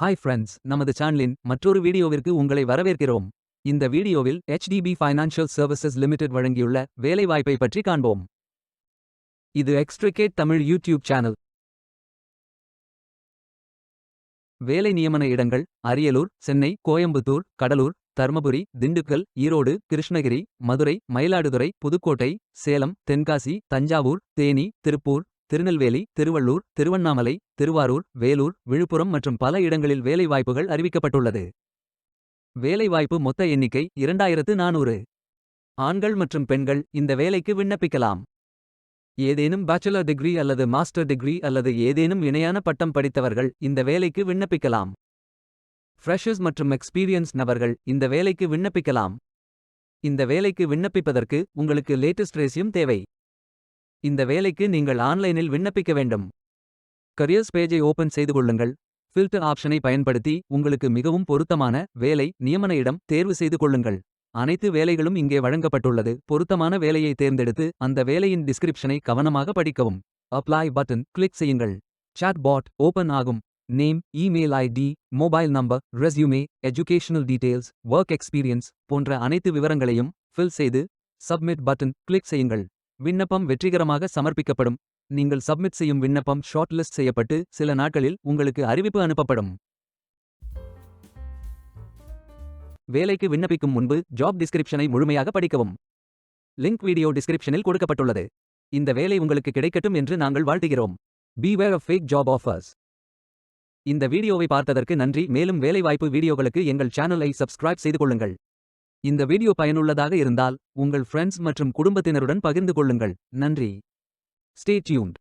Hi friends, நமது சேனலின் மற்றொரு வீடியோவிற்கு உங்களை வரவேற்கிறோம். இந்த வீடியோவில் HDB ஃபைனான்ஷியல் சர்வீசஸ் லிமிடெட் வழங்கியுள்ள வேலைவாய்ப்பை பற்றி காண்போம். இது எக்ஸ்ட்ரிகேட் தமிழ் யூடியூப் சேனல். வேலை நியமன இடங்கள்: அரியலூர், சென்னை, கோயம்புத்தூர், கடலூர், தர்மபுரி, திண்டுக்கல், ஈரோடு, கிருஷ்ணகிரி, மதுரை, மயிலாடுதுறை, புதுக்கோட்டை, சேலம், தென்காசி, தஞ்சாவூர், தேனி, திருப்பூர், திருநெல்வேலி, திருவள்ளூர், திருவண்ணாமலை, திருவாரூர், வேலூர், விழுப்புரம் மற்றும் பல இடங்களில் வேலைவாய்ப்புகள் அறிவிக்கப்பட்டுள்ளது. வேலைவாய்ப்பு மொத்த எண்ணிக்கை 2400. ஆண்கள் மற்றும் பெண்கள் இந்த வேலைக்கு விண்ணப்பிக்கலாம். ஏதேனும் பேச்சுலர் டிகிரி அல்லது மாஸ்டர் டிகிரி அல்லது ஏதேனும் இணையான பட்டம் படித்தவர்கள் இந்த வேலைக்கு விண்ணப்பிக்கலாம். ஃப்ரெஷர்ஸ் மற்றும் எக்ஸ்பீரியன்ஸ் நபர்கள் இந்த வேலைக்கு விண்ணப்பிக்கலாம். இந்த வேலைக்கு விண்ணப்பிப்பதற்கு உங்களுக்கு லேட்டஸ்ட் ரெஸ்யூம் தேவை. இந்த வேலைக்கு நீங்கள் ஆன்லைனில் விண்ணப்பிக்க வேண்டும். கரியர்ஸ் பேஜை ஓபன் செய்து கொள்ளுங்கள். ஃபில்டர் ஆப்ஷனை பயன்படுத்தி உங்களுக்கு மிகவும் பொருத்தமான வேலை நியமன இடம் தேர்வு செய்து கொள்ளுங்கள். அனைத்து வேலைகளும் இங்கே வழங்கப்பட்டுள்ளது. பொருத்தமான வேலையை தேர்ந்தெடுத்து அந்த வேலையின் டிஸ்கிரிப்ஷனை கவனமாக படிக்கவும். அப்ளை பட்டன் கிளிக் செய்யுங்கள். சாட் பாட் ஓபன் ஆகும். Name, email ID, mobile number, resume, educational details, work experience போன்ற அனைத்து விவரங்களையும் ஃபில் செய்து சப்மிட் பட்டன் கிளிக் செய்யுங்கள். விண்ணப்பம் வெற்றிகரமாக சமர்ப்பிக்கப்படும். நீங்கள் சப்மிட் செய்யும் விண்ணப்பம் ஷார்ட் லிஸ்ட் செய்யப்பட்டு சில நாட்களில் உங்களுக்கு அறிவிப்பு அனுப்பப்படும். வேலைக்கு விண்ணப்பிக்கும் முன்பு ஜாப் டிஸ்கிரிப்ஷனை முழுமையாக படிக்கவும். லிங்க் வீடியோ டிஸ்கிரிப்ஷனில் கொடுக்கப்பட்டுள்ளது. இந்த வேலை உங்களுக்கு கிடைக்கட்டும் என்று நாங்கள் வாழ்த்துகிறோம். Beware of fake job offers. இந்த வீடியோவை பார்த்ததற்கு நன்றி. மேலும் வேலைவாய்ப்பு வீடியோகளுக்கு எங்கள் சேனலை சப்ஸ்கிரைப் செய்து கொள்ளுங்கள். இந்த வீடியோ பயனுள்ளதாக இருந்தால் உங்கள் ஃப்ரெண்ட்ஸ் மற்றும் குடும்பத்தினருடன் பகிர்ந்து கொள்ளுங்கள். நன்றி. Stay tuned.